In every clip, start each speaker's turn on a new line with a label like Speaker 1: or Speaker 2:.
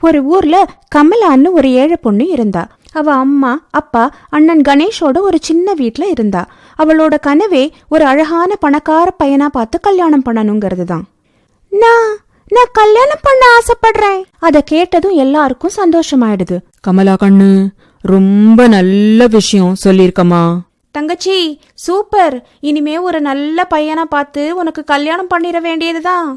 Speaker 1: ஒரு ஊர்ல கமலான்னு ஒரு ஏழை பொண்ணு இருந்தா. அவ அம்மா அப்பா அண்ணன் கணேஷோட ஒரு சின்ன வீட்ல இருந்தா. அவளோட கனவே ஒரு அழகான பணக்கார பையனா பார்த்து கல்யாணம் பண்ணணுங்கிறது தான். நான் கல்யாணம் பண்ண ஆசைப்படுறேன். அத கேட்டதும் எல்லாருக்கும் சந்தோஷமாயிடுது.
Speaker 2: கமலா கண்ணு, ரொம்ப நல்ல விஷயம் சொல்லிருக்கமா.
Speaker 1: தங்கச்சி சூப்பர். இனிமே ஒரு நல்ல பையனா பார்த்து உனக்கு கல்யாணம் பண்ணிட வேண்டியதுதான்.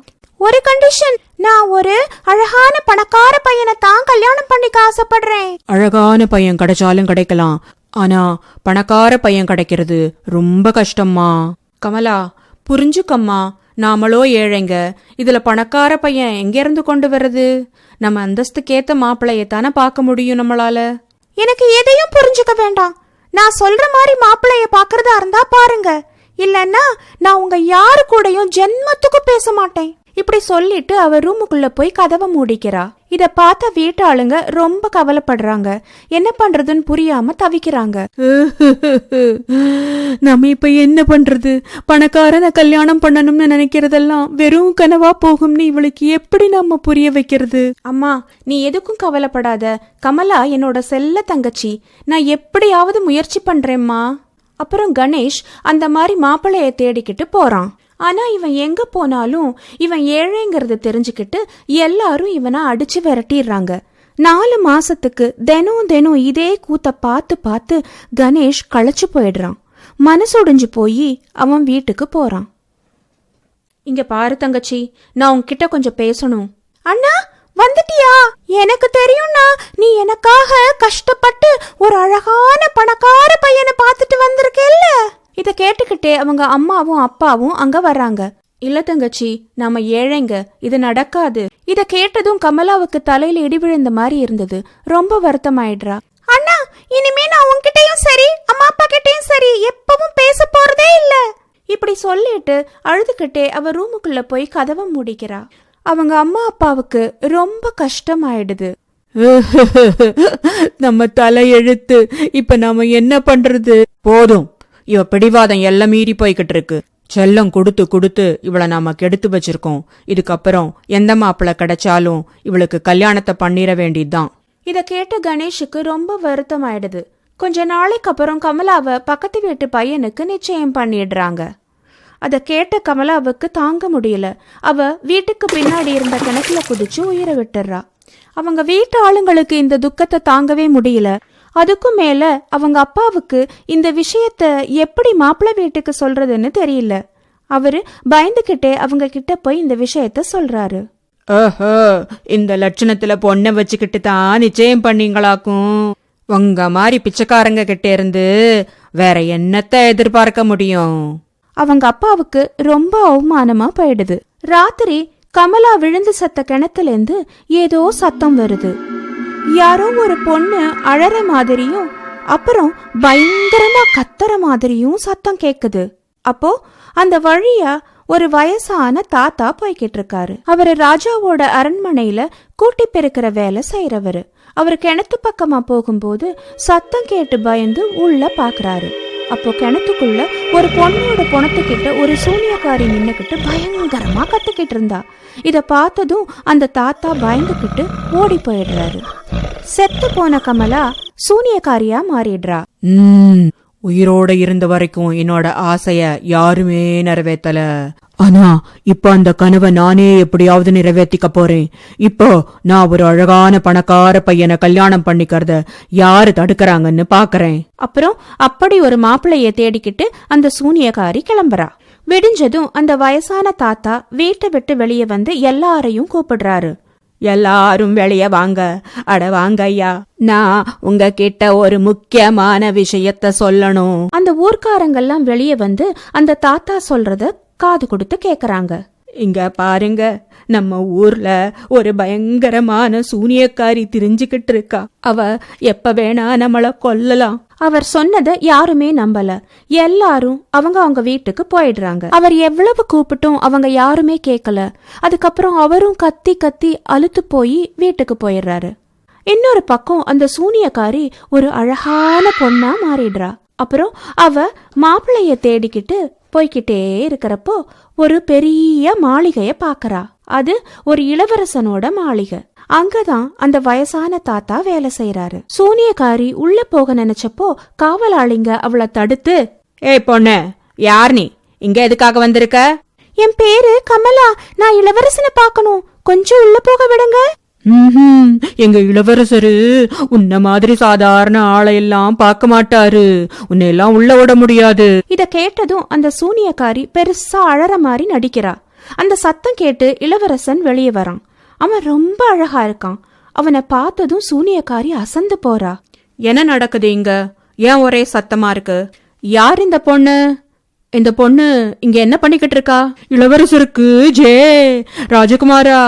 Speaker 1: ஒரு கண்டிஷன், நான் ஒரு அழகான பணக்கார பையனை தான் கல்யாணம் பண்ணிக்க ஆசைப்படுறேன்.
Speaker 2: அழகான பையன் கிடைச்சாலும் கிடைக்கலாம், ஆனா பணக்கார பையன் கிடைக்கிறது ரொம்ப கஷ்டம்மா. கமலா புரிஞ்சுக்கம்மா, நாமளோ ஏழைங்க, இதுல பணக்கார பையன் எங்க இருந்து கொண்டு வர்றது? நம்ம அந்தஸ்துக்கேத்த மாப்பிள்ளையத்தானே பார்க்க முடியும் நம்மளால.
Speaker 1: எனக்கு எதையும் புரிஞ்சுக்க வேண்டாம். நான் சொல்ற மாதிரி மாப்பிள்ளைய பாக்குறதா இருந்தா பாருங்க, இல்லன்னா நான் உங்க யாரு கூடயும் ஜென்மத்துக்கு பேச மாட்டேன். இப்படி சொல்லிட்டு அவ ரூமுக்குள்ள போய் கதவை மூடிக்கிறா. இத பார்த்த வீட்டாளுங்க ரொம்ப கவலைப்படுறாங்க. என்ன பண்றதுன்னு புரியாம தவிக்கிறாங்க.
Speaker 2: நம்ம இப்ப என்ன பண்றது? பணக்காரனை கல்யாணம் பண்ணணும்னு நினைக்கிறதெல்லாம் வெறும் கனவா போகும்னு இவளுக்கு எப்படி நம்ம புரிய வைக்கிறது?
Speaker 1: அம்மா நீ எதுக்கும் கவலைப்படாத. கமலா என்னோட செல்ல தங்கச்சி. நான் எப்படியாவது முயற்சி பண்றேம்மா. அப்புறம் கணேஷ் அந்த மாதிரி மாப்பிள்ளைய தேடிக்கிட்டு போறான். ஆனா இவன் எங்க போனாலும் இவன் ஏழைங்கிறது தெரிஞ்சுக்கிட்டு எல்லாரும் இவனை அடிச்சு விரட்டிடுறாங்க. 4 மாசத்துக்கு தினம் இதே கூத்த பார்த்து பார்த்து கணேஷ் களைச்சு போயிடுறான். மனசுடைஞ்சு போய் அவன் வீட்டுக்கு போறான். இங்க பாரு தங்கச்சி, நான் உன்கிட்ட கொஞ்சம் பேசணும். அண்ணா வந்துட்டியா? எனக்கு தெரியும்னா, நீ எனக்காக கஷ்டப்பட்டு ஒரு அழகான பணக்கார பையனை பார்த்துட்டு வந்திருக்கேல்ல. இத கேட்டுக்கிட்டே அவங்க அம்மாவும் அப்பாவும் அங்க வர்றாங்க. இல்ல தங்கச்சி, நாம ஏழைங்க, இது நடக்காது. இத கேட்டதும் கமலாவுக்கு தலையில இடி விழுந்த மாதிரி இருந்தது. ரொம்ப வருத்தமாயிடுறா. அண்ணா இனிமே நான் உன்கிட்டயும் சரி அம்மா அப்பா கிட்டயும் சரி எப்பவும் பேச போறதே இல்ல. இப்படி சொல்லிட்டு அழுதுகிட்டே அவ ரூமுக்குள்ள போய் கதவை மூடிக்கிறா. அவங்க அம்மா அப்பாவுக்கு ரொம்ப கஷ்டமாயிடுது.
Speaker 2: நம்ம தலையெழுத்து, இப்ப நாம என்ன பண்றது? போதும், இவ பிடிவாதம் எல்லாம் மீறி போய்கிட்டு இருக்கு. செல்லம் கொடுத்து கொடுத்து இவளை நாம கெடுத்து வச்சிருக்கோம். இதுக்கப்புறம் எந்த மாப்பிள்ள கிடைச்சாலும் இவளுக்கு கல்யாணத்தை பண்ணிட வேண்டியதுதான்.
Speaker 1: இத கேட்ட கணேஷுக்கு ரொம்ப வருத்தம் ஆயிடுது. கொஞ்ச நாளைக்கு அப்புறம் கமலாவை பக்கத்து வீட்டு பையனுக்கு நிச்சயம் பண்ணிடுறாங்க. அத கேட்ட கமலாவுக்கு தாங்க முடியல. அவ வீட்டுக்கு பின்னாடி இருந்த கிணத்துல குதிச்சு உயிரை விட்டுறா. அவங்க வீட்டு ஆளுங்களுக்கு இந்த துக்கத்தை தாங்கவே முடியல. அதுக்கும் மேல அவங்க அப்பாவுக்கு இந்த விஷயத்த எப்படி மாப்பிள்ளை வீட்டுக்கு சொல்றதுன்னு தெரியல. அவரு பயந்துகிட்டே அவங்க கிட்ட போய் இந்த விஷயத்த சொல்றாரு.
Speaker 2: ஓஹோ, இந்த லட்சணத்துல பொண்ணை வச்சுக்கிட்டு தான் நிச்சயம் பண்ணீங்களாக்கும். உங்க மாதிரி பிச்சைக்காரங்க கிட்ட இருந்து வேற என்னத்த எதிர்பார்க்க முடியும்?
Speaker 1: அவங்க அப்பாவுக்கு ரொம்ப அவமானமா போயிடுது. ராத்திரி கமலா விழுந்து சத்த கிணத்துல இருந்து ஏதோ சத்தம் வருது. யாரோ ஒரு பொண்ணு அழற மாதிரியும் அப்புறம் பயங்கரமா கத்துற மாதிரியும் சத்தம் கேக்குது. அப்போ அந்த வழியா ஒரு வயசான தாத்தா போய்கிட்டு இருக்காரு. அவரு ராஜாவோட அரண்மனையில கூட்டி பெருக்கிற வேலை செய்யறவரு. அவரு கிணத்து பக்கமா போகும்போது சத்தம் கேட்டு பயந்து உள்ள பாக்குறாரு. அப்போ கிணத்துக்குள்ள ஒரு பொண்ணோட பொணத்துக்கிட்ட ஒரு சூனியக்காரி நின்னுக்கிட்டு பயங்கரமா கத்துக்கிட்டு இருந்தா. இத பார்த்ததும் அந்த தாத்தா பயந்துகிட்டு ஓடி போயிடுறாரு. செத்து போன கமலா சூனியக்காரியா மாறிடுறா.
Speaker 2: உயிரோட இருந்த வரைக்கும் என்னோட ஆசைய யாருமே நிறைவேற்றல. ஆனா இப்ப அந்த கனவை நானே எப்படியாவது நிறைவேற்றிக்க போறேன். இப்போ நான் ஒரு அழகான பணக்கார பையனை கல்யாணம் பண்ணிக்கிறத யாரு தடுக்கறாங்கன்னு பாக்குறேன்.
Speaker 1: அப்புறம் அப்படி ஒரு மாப்பிள்ளைய தேடிக்கிட்டு அந்த சூனியக்காரி கிளம்புறா. விடிஞ்சதும் அந்த வயசான தாத்தா வீட்டை விட்டு வெளியே வந்து எல்லாரையும் கூப்பிடுறாரு.
Speaker 2: எல்லாரும் வெளிய வாங்க. அட வாங்க ஐயா, நான் உங்ககிட்ட ஒரு முக்கியமான விஷயத்த சொல்லணும்.
Speaker 1: அந்த ஊர்க்காரங்கெல்லாம் வெளியே வந்து அந்த தாத்தா சொல்றத காது கொடுத்து கேக்குறாங்க.
Speaker 2: இங்க பாருங்க, நம்ம ஊர்ல ஒரு பயங்கரமான சூனியக்காரி திரிஞ்சுக்கிட்டு இருக்கா. அவ எப்ப வேணா நம்மள கொல்லலாம்.
Speaker 1: அவர் சொன்னதை யாருமே நம்பல. எல்லாரும் அவங்க வீட்டுக்கு போயிடுறாங்க. அவர் எவ்வளவு கூப்பிட்டும் அவங்க யாருமே கேட்கல. அதுக்கப்புறம் அவரும் கத்தி கத்தி அலுத்து போய் வீட்டுக்கு போயிடுறாரு. இன்னொரு பக்கம் அந்த சூனியக்காரி ஒரு அழகான பொண்ணா மாறிடுறா. அப்புறம் அவ மாப்பிள்ளைய தேடிக்கிட்டு போய்கிட்டே இருக்கிறப்போ ஒரு பெரிய மாளிகைய பாக்குறா. அது ஒரு இளவரசனோட மாளிகை. அங்கதான் அந்த வயசான தாத்தா வேலை செய்யறாரு. சூனியக்காரி உள்ள போக நினைச்சப்போ காவலாளிங்க அவளை தடுத்து,
Speaker 2: ஏய் பொண்ணு, யார் நீ? இங்க எதுக்காக வந்திருக்க?
Speaker 1: என் பேரு கமலா, நான் இளவரசனை பார்க்கணும், கொஞ்சம் உள்ள போக விடுங்க.
Speaker 2: எங்க இளவரசரு உன்ன மாதிரி சாதாரண ஆளையெல்லாம் பார்க்க மாட்டாரு, உன்னை எல்லாம் உள்ள விட முடியாது.
Speaker 1: இத கேட்டதும் அந்த சூனியக்காரி பெருசா அழற மாதிரி நடிக்கிறா. அந்த சத்தம் கேட்டு இளவரசன் வெளியே வரான். அவன் ரொம்ப அழகா இருக்கான். அவனை பார்த்ததும் சூனியக்காரி அசந்து போறா.
Speaker 2: என்ன நடக்குது இங்க? ஏன் ஒரே சத்தமா இருக்கு? யார் இந்த பொண்ணு? இந்த பொண்ணு இங்க என்ன பண்ணிக்கிட்டு இருக்கா? இளவரசருக்கு ஜே. ராஜகுமாரா,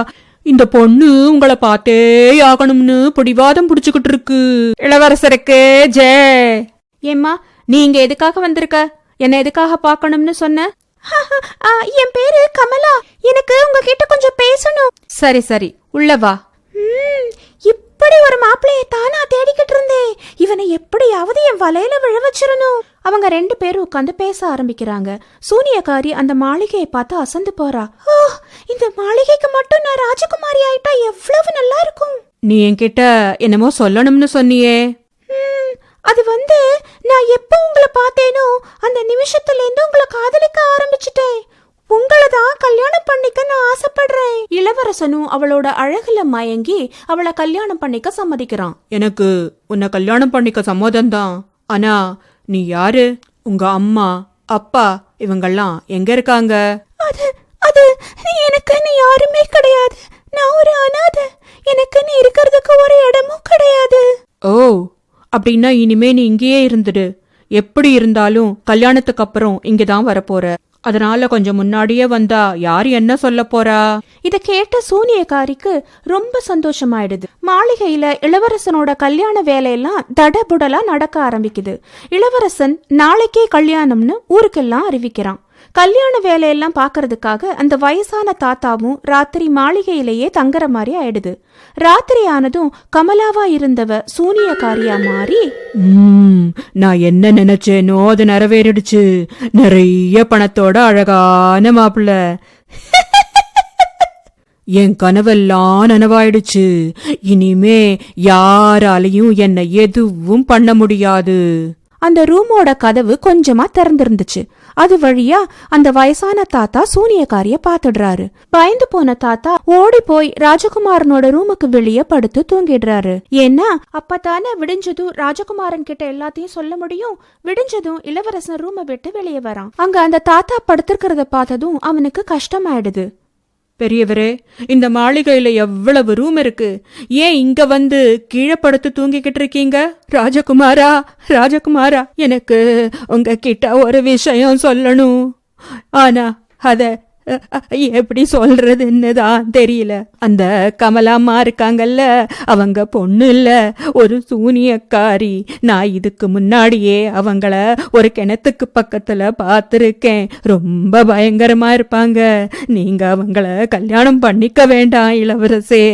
Speaker 2: இந்த பொண்ணு உங்களை பார்த்தே ஆகணும்னு பிடிவாதம் புடிச்சுக்கிட்டு இருக்கு. இளவரசருக்கு ஜே.
Speaker 1: ஏம்மா, நீ இங்க எதுக்காக வந்திருக்க? என்ன எதுக்காக பார்க்கணும்னு சொன்ன? என் பேரு கமலா, எனக்கு உங்ககிட்ட கொஞ்சம் பேசணும்.
Speaker 2: சரி சரி, உள்ள வா.
Speaker 1: இப்படி ஒரு மாப்பிள்ளைய தானா தேடிக்கிட்டு இருந்தேன். இவனை எப்படியாவது என் வலையில விழ வச்சிடணும். அவங்க 2 பேரும் உட்காந்து பேச ஆரம்பிக்கிறாங்க. சூனியக்காரி அந்த மாளிகையை பார்த்து அசந்து போறா. இந்த மாளிகைக்கு மட்டும் நான் ராஜகுமாரி ஆயிட்டா எவ்வளவு நல்லா இருக்கும்.
Speaker 2: நீ என்கிட்ட என்னமோ சொல்லணும்னு சொன்னியே.
Speaker 1: அது நான் எப்ப உங்களை பார்த்தேனோ அந்த நிமிஷத்துல இருந்து உங்களை காதலிக்க ஆரம்பிச்சுட்டேன். உங்களை தான் கல்யாணம் பண்ணிக்க நான் ஆசைப்படுறேன். இளவரசனும் அவளோட அழகுல மயங்கி அவளை கல்யாணம் பண்ணிக்க சம்மதிக்கிறான்.
Speaker 2: எனக்கு உன்னை கல்யாணம் பண்ணிக்க சம்மதம்தான். ஆனா நீ யாரு? உங்க அம்மா அப்பா இவங்கெல்லாம் எங்க இருக்காங்க?
Speaker 1: அது எனக்குன்னு யாருமே கிடையாது. நான் ஒரு அனாதை. எனக்குன்னு இருக்கிறதுக்கு ஒரு இடமும் கிடையாது.
Speaker 2: ஓ, அப்படின்னா இனிமே நீ இங்கேயே இருந்துடு. எப்படி இருந்தாலும் கல்யாணத்துக்கு அப்புறம் இங்கதான் வரப்போற. அதனால கொஞ்சம் முன்னாடியே வந்தா யாரு என்ன சொல்ல போறா?
Speaker 1: இத கேட்ட சூனியக்காரிக்கு ரொம்ப சந்தோஷமாயிடுது. மாளிகையில இளவரசனோட கல்யாண வேலையெல்லாம் தடபுடலா நடக்க ஆரம்பிக்குது. இளவரசன் நாளைக்கே கல்யாணம்னு ஊருக்கெல்லாம் அறிவிக்கிறான். கல்யாண வேலையெல்லாம் பாக்குறதுக்காக அந்த வயசான தாத்தாவும் ராத்திரி மாளிகையிலேயே தங்குற மாதிரி ஆயிடுது. ராத்திரி ஆனதும் கமலாவா இருந்தவ சூனியக்காரியா மாறி,
Speaker 2: நான் என்ன நினைச்சேனோ அது நிறைவேறிடுச்சு. நிறைய பணத்தோட அழகான மாப்பிள்ள. என் கனவெல்லாம் நனவாயிடுச்சு. இனிமே யாராலையும் என்னை எதுவும் பண்ண முடியாது.
Speaker 1: அந்த ரூமோட கதவு கொஞ்சமா திறந்திருந்துச்சு. அது வழியா அந்த வயசான தாத்தா சூனியக்காரிய பாத்துடுறாரு. பயந்து போன தாத்தா ஓடி போய் ராஜகுமாரனோட ரூமுக்கு வெளியே படுத்து தூங்கிடுறாரு. ஏன்னா அப்பதானே விடிஞ்சதும் ராஜகுமாரன் கிட்ட எல்லாத்தையும் சொல்ல முடியும். விடிஞ்சதும் இளவரசன் ரூமை விட்டு வெளியே வரான். அங்க அந்த தாத்தா படுத்திருக்கிறத பார்த்ததும் அவனுக்கு கஷ்டமாயிடுது.
Speaker 2: பெரியவரே, இந்த மாளிகையில எவ்வளவு ரூம் இருக்கு, ஏன் இங்க வந்து கீழே படுத்து தூங்கிக்கிட்டு இருக்கீங்க? ராஜகுமாரா, ராஜகுமாரா, எனக்கு உங்ககிட்ட ஒரு விஷயம் சொல்லணும். ஆனா அத எப்படி சொல்றதுன்னு தான் தெரியல. அந்த கமலாம்மா இருக்காங்கல்ல, அவங்க பொண்ணு இல்ல, ஒரு சூனியக்காரி. நான் இதுக்கு முன்னாடியே அவங்கள ஒரு கிணத்துக்கு பக்கத்துல பாத்திருக்கேன். ரொம்ப பயங்கரமா இருப்பாங்க. நீங்க அவங்கள கல்யாணம் பண்ணிக்க வேண்டாம் இளவரசே.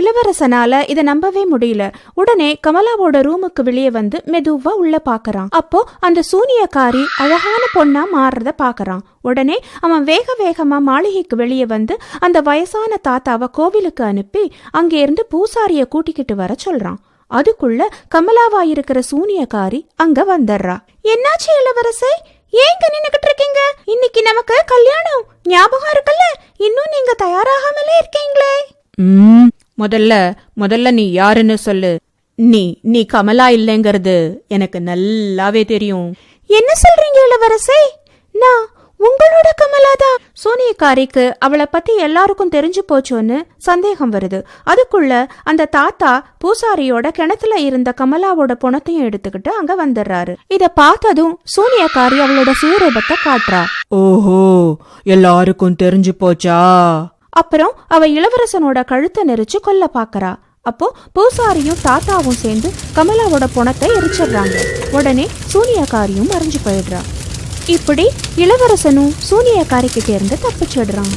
Speaker 1: இளவரசனால இத நம்பவே முடியல. உடனே கமலாவோட ரூமுக்கு வெளியே வந்து மெதுவா உள்ள பாக்குறான். அப்போ அந்த சூனியக்காரி அழகான பொண்ணா மாறுறத பாக்குறான். உடனே அவன் வேக வேகமா மாளிகைக்கு வெளியே வந்து அந்த வயசான தாத்தாவை கோவிலுக்கு அனுப்பி அங்கே இருந்து பூசாரிய கூட்டிக்கிட்டு வர சொல்றான். அதுக்குள்ள கமலாவா இருக்கிற சூனியக்காரி அங்க வந்துடுறா. என்னாச்சு இளவரசே, ஏங்க நின்னுகிட்டு இருக்கீங்க? இன்னைக்கு நமக்கு கல்யாணம், ஞாபகம் இருக்குல்ல? இன்னும் நீங்க தயாராகாமலே இருக்கீங்களே.
Speaker 2: முதல்ல நீ யாருன்னு சொல்லு. நீ கமலா இல்லைங்கிறது எனக்கு நல்லாவே தெரியும்.
Speaker 1: என்ன சொல்றீங்க இளவரசே? நான் உங்களோட கமலாதான். சூனியக்காரிக்கு அவளை பத்தி எல்லாருக்கும் தெரிஞ்சு போச்சோன்னு சந்தேகம் வருது. அதுக்குள்ள அந்த தாத்தா பூசாரியோட கிணத்துல இருந்த கமலாவோட பணத்தையும் எடுத்துக்கிட்டு அங்க வந்துடுறாரு. இத பார்த்ததும் சூனியக்காரி அவளோட சுயரூபத்தை காட்டுறா.
Speaker 2: ஓஹோ, எல்லாருக்கும் தெரிஞ்சு போச்சா?
Speaker 1: அப்புறம் அவ இளவரசனோட கழுத்தை நெரிச்சு கொல்ல பாக்குறா. அப்போ பூசாரியும் தாத்தாவும் சேர்ந்து கமலாவோட பணத்தை எரிச்சிடுறாங்க. உடனே சூனியக்காரியும் மறைஞ்சு போயிடுறா. இப்படி இளவரசனும் சூனியக்காரி கிட்ட இருந்து தப்பிச்சிடுறான்.